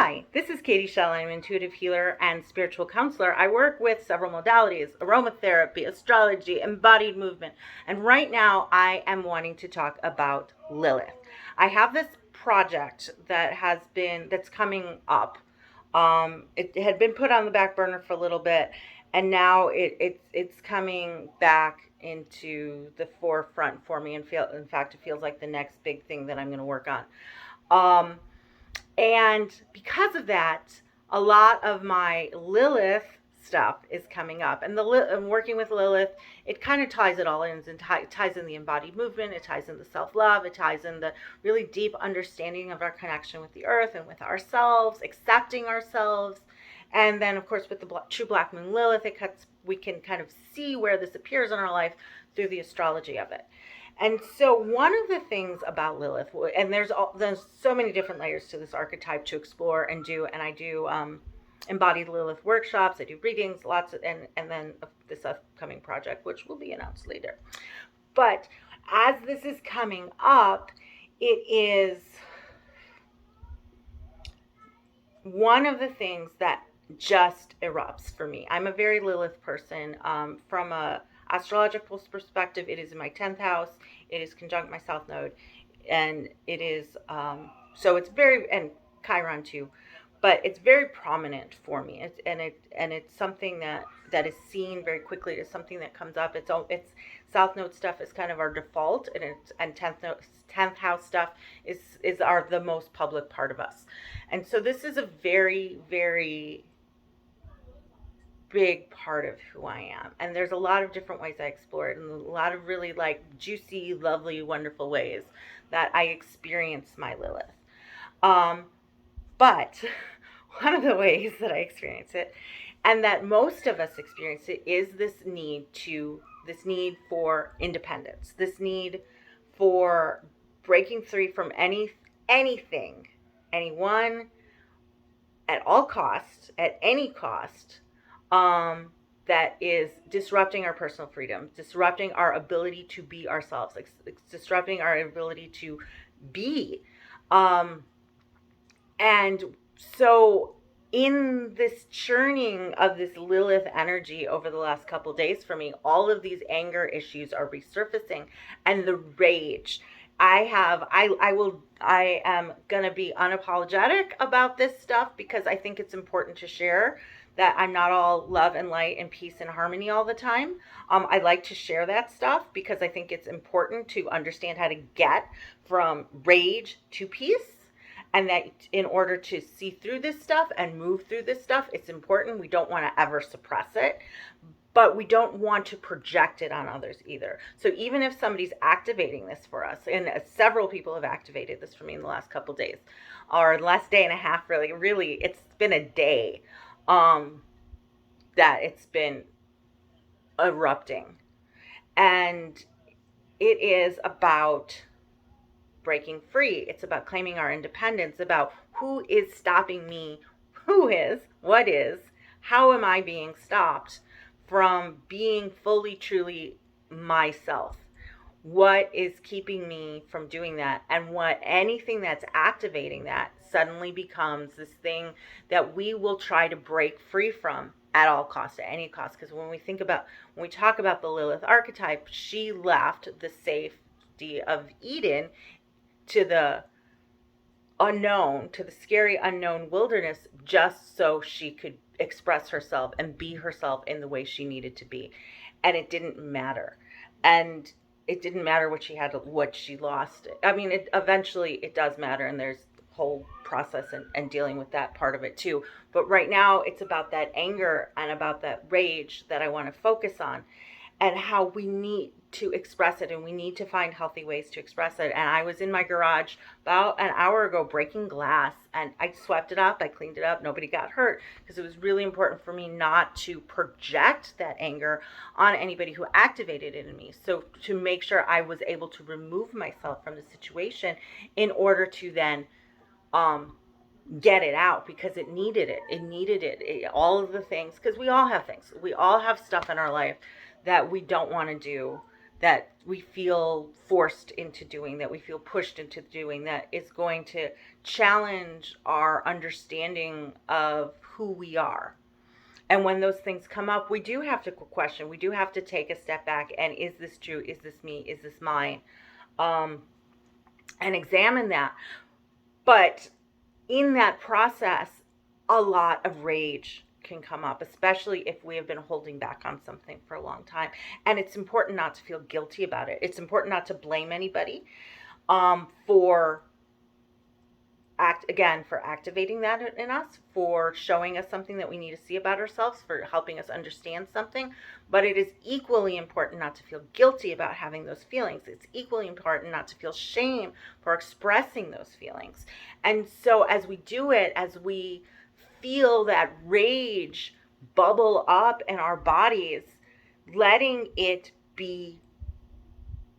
Hi, this is Katie Shell. I'm an intuitive healer and spiritual counselor. I work with several modalities: aromatherapy, astrology, embodied movement. And right now I am wanting to talk about Lilith. I have this project that's coming up. It had been put on the back burner for a little bit, and now it's coming back into the forefront for me, and in fact, it feels like the next big thing that I'm going to work on. And because of that, a lot of my Lilith stuff is coming up. And working with Lilith, it kind of ties it all in, and ties in the embodied movement, it ties in the self-love, it ties in the really deep understanding of our connection with the earth and with ourselves, accepting ourselves. And then, of course, with the true black moon Lilith, we can kind of see where this appears in our life through the astrology of it. And so one of the things about Lilith, and there's so many different layers to this archetype to explore and do, and I do embodied Lilith workshops, I do readings, and then this upcoming project, which will be announced later. But as this is coming up, it is one of the things that just erupts for me. I'm a very Lilith person. From a astrological perspective, it is in my 10th house. It is conjunct my south node, and it is so it's very, and Chiron too, but it's very prominent for me. It's something that is seen very quickly. It's something that comes up. It's south node stuff is kind of our default, and 10th house stuff is the most public part of us. And so this is a very, very big part of who I am. And there's a lot of different ways I explore it, and a lot of really like juicy, lovely, wonderful ways that I experience my Lilith. But one of the ways that I experience it, and that most of us experience it, is this need for independence, this need for breaking free from anything, anyone, at all costs, at any cost, that is disrupting our personal freedom, disrupting our ability to be ourselves, disrupting our ability to be. And so in this churning of this Lilith energy over the last couple days for me, all of these anger issues are resurfacing, and the rage. I am going to be unapologetic about this stuff, because I think it's important to share that I'm not all love and light and peace and harmony all the time. I like to share that stuff because I think it's important to understand how to get from rage to peace. And that in order to see through this stuff and move through this stuff, it's important. We don't want to ever suppress it, but we don't want to project it on others either. So even if somebody's activating this for us, and several people have activated this for me in the last couple days, or the last day and a half, really, it's been a day that it's been erupting. And it is about breaking free. It's about claiming our independence, about who is stopping me, what is, how am I being stopped from being fully, truly myself? What is keeping me from doing that? And anything that's activating that suddenly becomes this thing that we will try to break free from at all costs, at any cost. Because when we talk about the Lilith archetype, she left the safety of Eden to the unknown, to the scary unknown wilderness, just so she could express herself and be herself in the way she needed to be. And it didn't matter. And it didn't matter what she had, what she lost. I mean, eventually it does matter, and there's a whole process and dealing with that part of it too. But right now it's about that anger and about that rage that I want to focus on, and how we need to express it, and we need to find healthy ways to express it. And I was in my garage about an hour ago breaking glass, and I swept it up, I cleaned it up, nobody got hurt, because it was really important for me not to project that anger on anybody who activated it in me. So to make sure I was able to remove myself from the situation in order to then get it out, because it needed it, all of the things, because we all have things, we all have stuff in our life that we don't want to do, that we feel forced into doing, that we feel pushed into doing, that is going to challenge our understanding of who we are. And when those things come up, we do have to question. We do have to take a step back and, is this true? Is this me? Is this mine? And examine that. But in that process, a lot of rage can come up, especially if we have been holding back on something for a long time. And it's important not to feel guilty about it. It's important not to blame anybody for for activating that in us, for showing us something that we need to see about ourselves, for helping us understand something. But it is equally important not to feel guilty about having those feelings. It's equally important not to feel shame for expressing those feelings. And so as we do it, as we feel that rage bubble up in our bodies, letting it be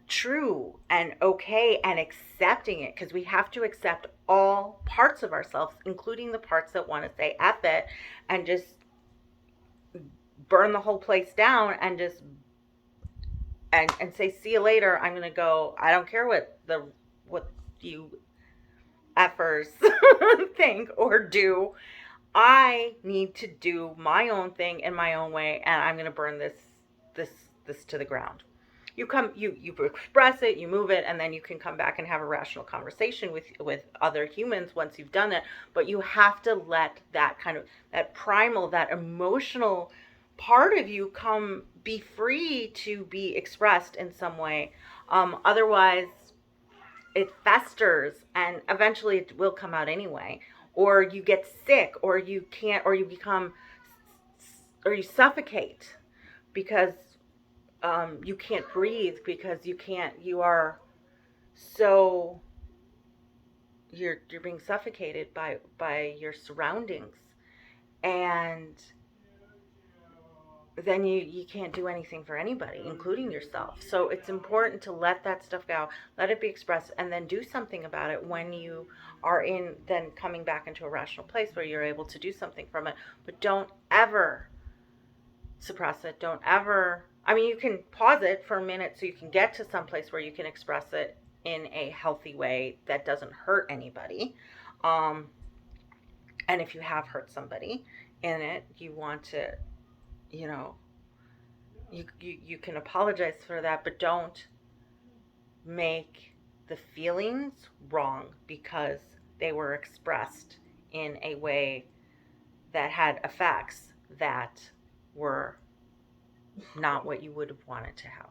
true and okay and accepting it, because we have to accept all parts of ourselves, including the parts that want to say F it and just burn the whole place down and just and say, see you later. I'm gonna go. I don't care what you effers think or do. I need to do my own thing in my own way, and I'm gonna burn this to the ground. You express it, you move it, and then you can come back and have a rational conversation with other humans once you've done it. But you have to let that kind of, that primal, that emotional part of you be free to be expressed in some way. Otherwise it festers, and eventually it will come out anyway, or you get sick, or you can't, or you become, or you suffocate because you can't breathe, because you are so, you're being suffocated by your surroundings, and then you can't do anything for anybody, including yourself. So it's important to let that stuff go, let it be expressed, and then do something about it when you are then coming back into a rational place where you're able to do something from it. But don't ever suppress it. Don't ever, you can pause it for a minute so you can get to some place where you can express it in a healthy way that doesn't hurt anybody. And if you have hurt somebody in it, you want to, you can apologize for that, but don't make the feelings wrong because they were expressed in a way that had effects that were not what you would have wanted to have.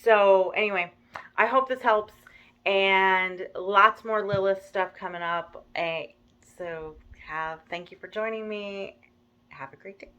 So anyway, I hope this helps, and lots more Lilith stuff coming up. So thank you for joining me. Have a great day.